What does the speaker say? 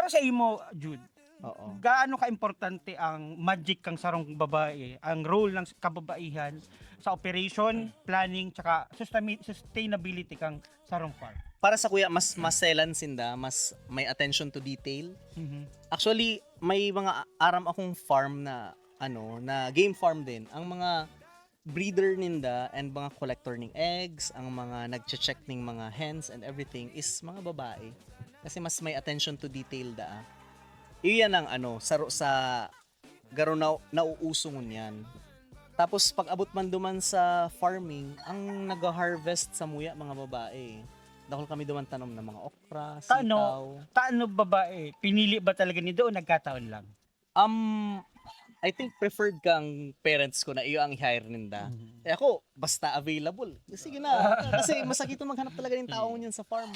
Para sa imo, Jude, Oo. gaano ka-importante ang magic kang sarong babae, ang role ng kababaihan sa operation, planning, tsaka sustainability kang sarong farm? Para sa kuya, mas maselan sinda, mas may attention to detail. Actually, may mga aram akong farm na na game farm din. Ang mga breeder ninda and mga collector ng eggs, ang mga nagche-check ng mga hens and everything is mga babae. Kasi mas may attention to detail da. Iyan ang sa garo na nauusong yan. Tapos pag abot man duman sa farming, ang nag-harvest sa muya mga babae. Dahil kami duman tanom ng mga okra, sitaw. Taano babae? Pinili ba talaga ni doon nagkataon lang? I think preferred kang parents ko na iyo ang i-hire ninda. Eh ako, basta available. Sige na. Kasi masakit maghanap talaga ng taong yun sa farm.